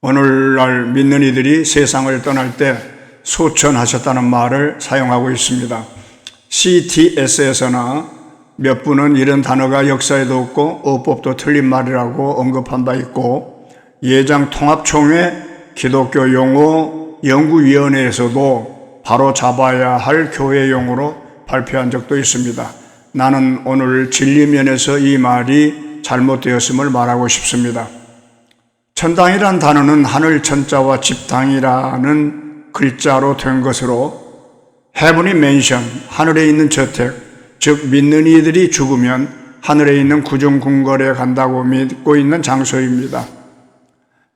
오늘날 믿는 이들이 세상을 떠날 때 소천하셨다는 말을 사용하고 있습니다. CTS에서나 몇 분은 이런 단어가 역사에도 없고 어법도 틀린 말이라고 언급한 바 있고, 예장통합총회 기독교 용어 연구위원회에서도 바로 잡아야 할 교회 용어로 발표한 적도 있습니다. 나는 오늘 진리면에서 이 말이 잘못되었음을 말하고 싶습니다. 천당이란 단어는 하늘 천자와 집당이라는 글자로 된 것으로 Heavenly Mansion, 하늘에 있는 저택, 즉 믿는 이들이 죽으면 하늘에 있는 구중궁궐에 간다고 믿고 있는 장소입니다.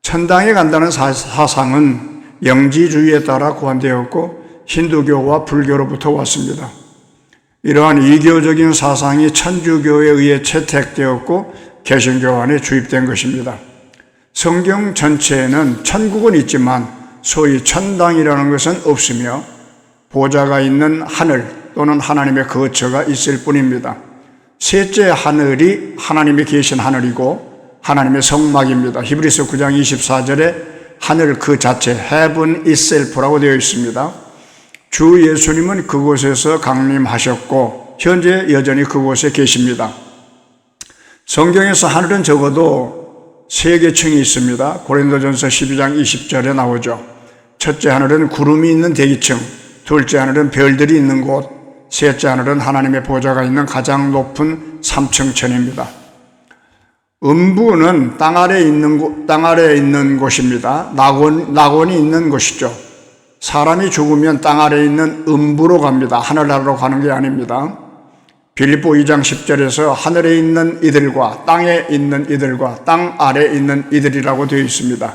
천당에 간다는 사상은 영지주의에 따라 고안되었고 힌두교와 불교로부터 왔습니다. 이러한 이교적인 사상이 천주교에 의해 채택되었고 개신교 안에 주입된 것입니다. 성경 전체에는 천국은 있지만 소위 천당이라는 것은 없으며 보좌가 있는 하늘 또는 하나님의 거처가 있을 뿐입니다. 셋째 하늘이 하나님이 계신 하늘이고 하나님의 성막입니다. 히브리서 9장 24절에 하늘 그 자체 Heaven itself라고 되어 있습니다. 주 예수님은 그곳에서 강림하셨고 현재 여전히 그곳에 계십니다. 성경에서 하늘은 적어도 세 개 층이 있습니다. 고린도전서 12장 20절에 나오죠. 첫째 하늘은 구름이 있는 대기층, 둘째 하늘은 별들이 있는 곳, 셋째 하늘은 하나님의 보좌가 있는 가장 높은 3층 천입니다. 음부는 땅 아래에 있는 곳입니다. 낙원이 있는 곳이죠. 사람이 죽으면 땅 아래에 있는 음부로 갑니다. 하늘나라로 가는 게 아닙니다. 빌립보 2장 10절에서 하늘에 있는 이들과 땅에 있는 이들과 땅 아래에 있는 이들이라고 되어 있습니다.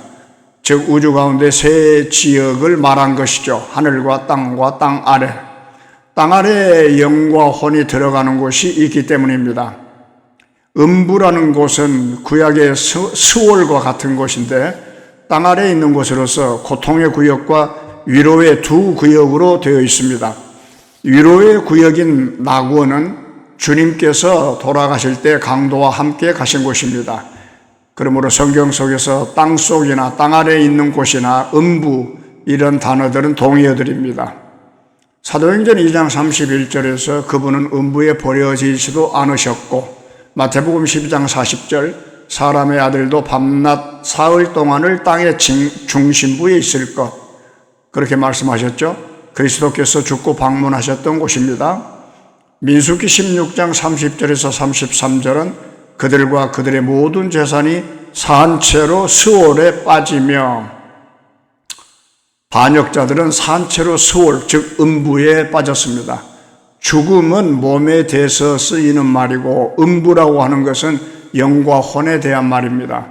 즉 우주 가운데 세 지역을 말한 것이죠. 하늘과 땅 아래. 땅 아래에 영과 혼이 들어가는 곳이 있기 때문입니다. 음부라는 곳은 구약의 스월과 같은 곳인데 땅 아래에 있는 곳으로서 고통의 구역과 위로의 두 구역으로 되어 있습니다. 위로의 구역인 낙원은 주님께서 돌아가실 때 강도와 함께 가신 곳입니다. 그러므로 성경 속에서 땅 속이나 땅 아래에 있는 곳이나 음부 이런 단어들은 동의어들입니다. 사도행전 2장 31절에서 그분은 음부에 버려지지도 않으셨고, 마태복음 12장 40절 사람의 아들도 밤낮 사흘 동안을 땅의 중심부에 있을 것, 그렇게 말씀하셨죠. 그리스도께서 죽고 방문하셨던 곳입니다. 민수기 16장 30절에서 33절은 그들과 그들의 모든 재산이 산채로 스월에 빠지며, 반역자들은 산채로 스월, 즉 음부에 빠졌습니다. 죽음은 몸에 대해서 쓰이는 말이고 음부라고 하는 것은 영과 혼에 대한 말입니다.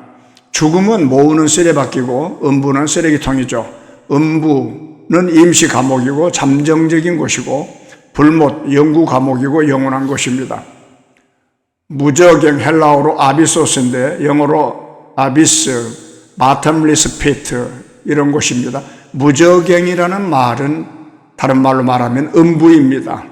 죽음은 모으는 쓰레받기고 음부는 쓰레기통이죠. 음부는 임시 감옥이고 잠정적인 곳이고 불못, 영구 감옥이고 영원한 곳입니다. 무저갱, 헬라어로 아비소스인데 영어로 아비스, 바텀리스 피트 이런 곳입니다. 무저갱이라는 말은 다른 말로 말하면 음부입니다.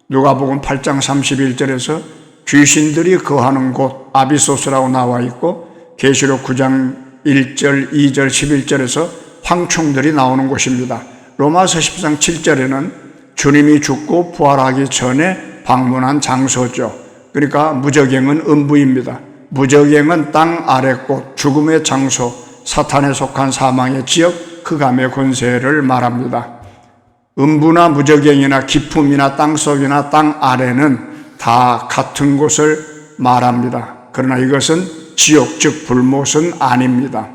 누가복음 8장 31절에서 귀신들이 거하는 곳 아비소스라고 나와 있고, 계시록 9장 1절, 2절, 11절에서 황충들이 나오는 곳입니다. 로마서 10장 7절에는 주님이 죽고 부활하기 전에 방문한 장소죠. 그러니까 무저갱은 음부입니다. 무저갱은 땅 아래 곳, 죽음의 장소, 사탄에 속한 사망의 지역, 흑암의 권세를 말합니다. 음부나 무저갱이나 기품이나 땅속이나 땅 아래는 다 같은 곳을 말합니다. 그러나 이것은 지옥, 즉 불못은 아닙니다.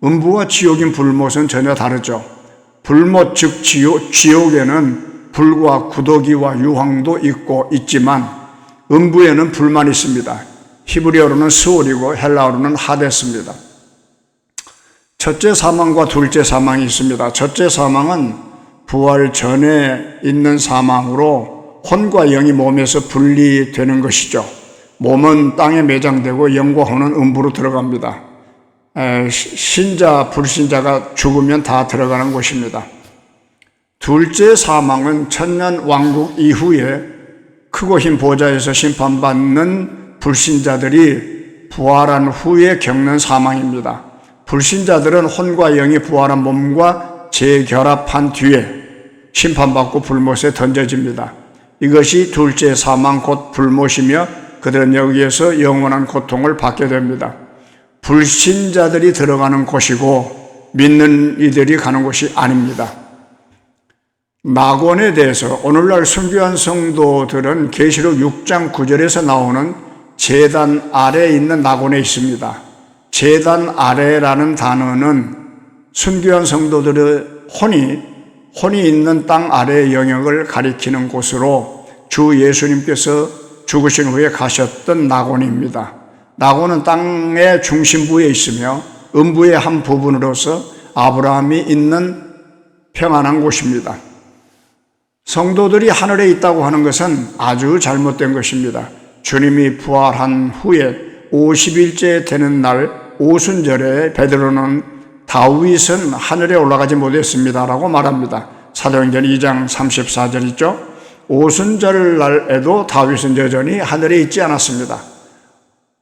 음부와 지옥인 불못은 전혀 다르죠. 불못, 즉 지옥에는 불과 구더기와 유황도 있지만 음부에는 불만 있습니다. 히브리어로는 스올이고 헬라어로는 하데스입니다. 첫째 사망과 둘째 사망이 있습니다. 첫째 사망은 부활 전에 있는 사망으로 혼과 영이 몸에서 분리되는 것이죠. 몸은 땅에 매장되고 영과 혼은 음부로 들어갑니다. 신자, 불신자가 죽으면 다 들어가는 곳입니다. 둘째 사망은 천년 왕국 이후에 크고 흰 보좌에서 심판받는 불신자들이 부활한 후에 겪는 사망입니다. 불신자들은 혼과 영이 부활한 몸과 재결합한 뒤에 심판받고 불못에 던져집니다. 이것이 둘째 사망 곧 불못이며 그들은 여기에서 영원한 고통을 받게 됩니다. 불신자들이 들어가는 곳이고 믿는 이들이 가는 곳이 아닙니다. 낙원에 대해서 오늘날 순교한 성도들은 계시록 6장 9절에서 나오는 제단 아래에 있는 낙원에 있습니다. 제단 아래라는 단어는 순교한 성도들의 혼이 있는 땅 아래의 영역을 가리키는 곳으로 주 예수님께서 죽으신 후에 가셨던 낙원입니다. 낙원은 땅의 중심부에 있으며 음부의 한 부분으로서 아브라함이 있는 평안한 곳입니다. 성도들이 하늘에 있다고 하는 것은 아주 잘못된 것입니다. 주님이 부활한 후에 50일째 되는 날 오순절에 베드로는 다윗은 하늘에 올라가지 못했습니다라고 말합니다. 사도행전 2장 34절 있죠. 오순절 날에도 다윗은 여전히 하늘에 있지 않았습니다.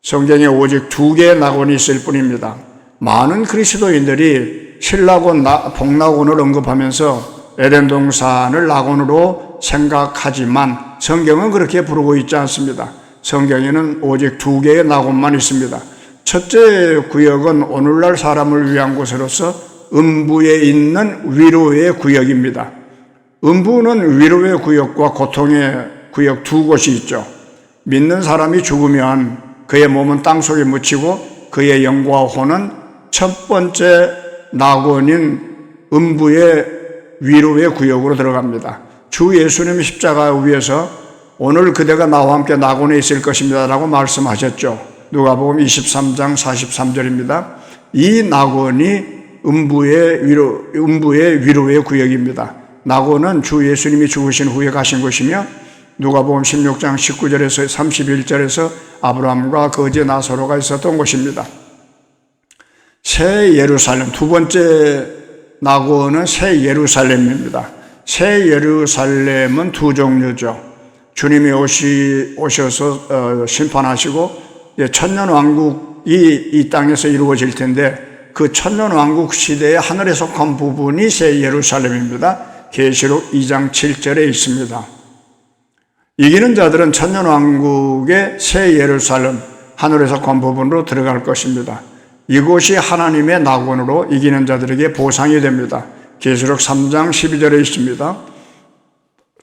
성경에 오직 2개의 낙원이 있을 뿐입니다. 많은 그리스도인들이 신낙원, 복낙원을 언급하면서 에덴 동산을 낙원으로 생각하지만 성경은 그렇게 부르고 있지 않습니다. 성경에는 오직 2개의 낙원만 있습니다. 첫째 구역은 오늘날 사람을 위한 곳으로서 음부에 있는 위로의 구역입니다. 음부는 위로의 구역과 고통의 구역 두 곳이 있죠. 믿는 사람이 죽으면 그의 몸은 땅속에 묻히고 그의 영과 혼은 첫 번째 낙원인 음부의 위로의 구역으로 들어갑니다. 주 예수님이 십자가 위에서 오늘 그대가 나와 함께 낙원에 있을 것입니다 라고 말씀하셨죠. 누가복음 23장 43절입니다. 이 낙원이 음부의 위로의 구역입니다. 낙원은 주 예수님이 죽으신 후에 가신 곳이며 누가복음 16장 19절에서 31절에서 아브라함과 거지 나사로가 있었던 곳입니다. 새 예루살렘, 두 번째 낙원은 새 예루살렘입니다. 새 예루살렘은 두 종류죠. 주님이 오셔서 심판하시고 천년왕국이 이 땅에서 이루어질 텐데 그 천년왕국 시대의 하늘에 속한 부분이 새 예루살렘입니다. 계시록 2장 7절에 있습니다. 이기는 자들은 천년왕국의 새 예루살렘, 하늘에 속한 부분으로 들어갈 것입니다. 이곳이 하나님의 낙원으로 이기는 자들에게 보상이 됩니다. 계시록 3장 12절에 있습니다.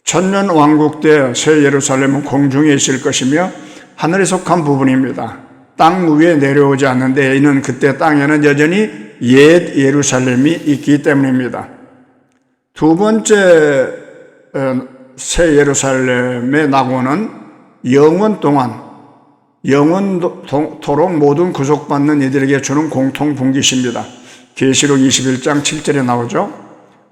천년왕국 때 새 예루살렘은 공중에 있을 것이며 하늘에 속한 부분입니다. 땅 위에 내려오지 않는데 이는 그때 땅에는 여전히 옛 예루살렘이 있기 때문입니다. 두 번째 새 예루살렘의 낙원은 영원토록 모든 구속받는 이들에게 주는 공통분깃입니다. 계시록 21장 7절에 나오죠.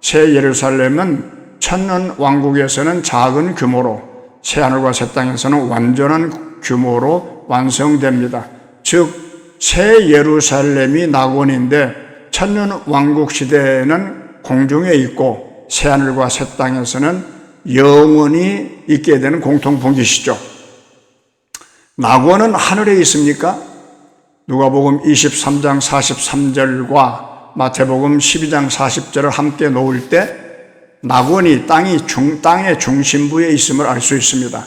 새 예루살렘은 천년 왕국에서는 작은 규모로 새하늘과 새 땅에서는 완전한 규모로 완성됩니다. 즉 새 예루살렘이 낙원인데 천년 왕국 시대에는 공중에 있고 새하늘과 새 땅에서는 영원히 있게 되는 공통분깃이죠. 낙원은 하늘에 있습니까? 누가복음 23장 43절과 마태복음 12장 40절을 함께 놓을 때 낙원이 땅의 중심부에 있음을 알 수 있습니다.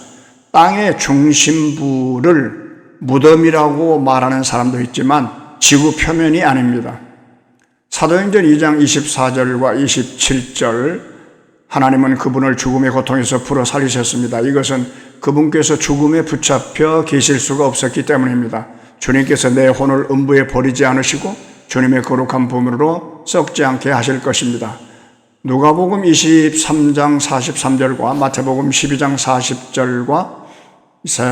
땅의 중심부를 무덤이라고 말하는 사람도 있지만 지구 표면이 아닙니다. 사도행전 2장 24절과 27절 하나님은 그분을 죽음의 고통에서 풀어 살리셨습니다. 이것은 그분께서 죽음에 붙잡혀 계실 수가 없었기 때문입니다. 주님께서 내 혼을 음부에 버리지 않으시고 주님의 거룩한 부문으로 썩지 않게 하실 것입니다. 누가복음 23장 43절과 마태복음 12장 40절과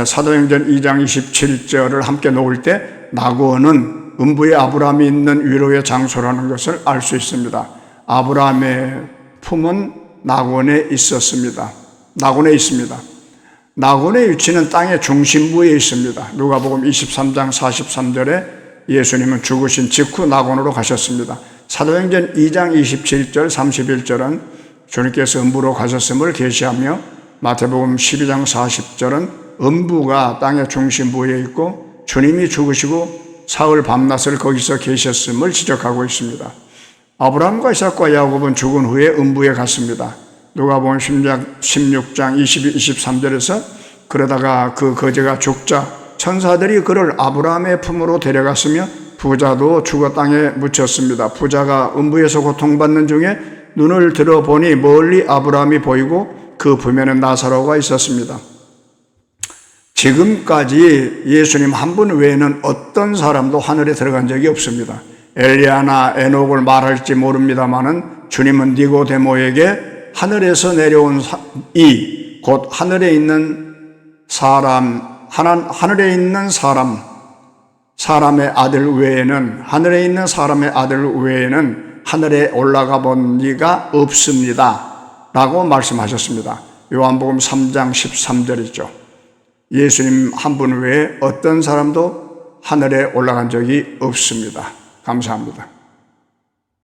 사도행전 2장 27절을 함께 놓을 때 낙원은 음부에 아브라함이 있는 위로의 장소라는 것을 알 수 있습니다. 아브라함의 품은 낙원에 있습니다. 낙원의 위치는 땅의 중심부에 있습니다. 누가복음 23장 43절에 예수님은 죽으신 직후 낙원으로 가셨습니다. 사도행전 2장 27절 31절은 주님께서 음부로 가셨음을 계시하며 마태복음 12장 40절은 음부가 땅의 중심부에 있고 주님이 죽으시고 사흘 밤낮을 거기서 계셨음을 지적하고 있습니다. 아브라함과 이삭과 야곱은 죽은 후에 음부에 갔습니다. 누가복음 16장 22, 23절에서 그러다가 그 거지가 죽자 천사들이 그를 아브라함의 품으로 데려갔으며 부자도 죽어 땅에 묻혔습니다. 부자가 음부에서 고통받는 중에 눈을 들어보니 멀리 아브라함이 보이고 그 품에는 나사로가 있었습니다. 지금까지 예수님 한 분 외에는 어떤 사람도 하늘에 들어간 적이 없습니다. 엘리야나 에녹을 말할지 모릅니다마는 주님은 니고데모에게 하늘에서 내려온 곧 하늘에 있는 사람의 아들 외에는 하늘에 있는 사람의 아들 외에는 하늘에 올라가 본 이가 없습니다 라고 말씀하셨습니다. 요한복음 3장 13절이죠. 예수님 한 분 외에 어떤 사람도 하늘에 올라간 적이 없습니다. 감사합니다.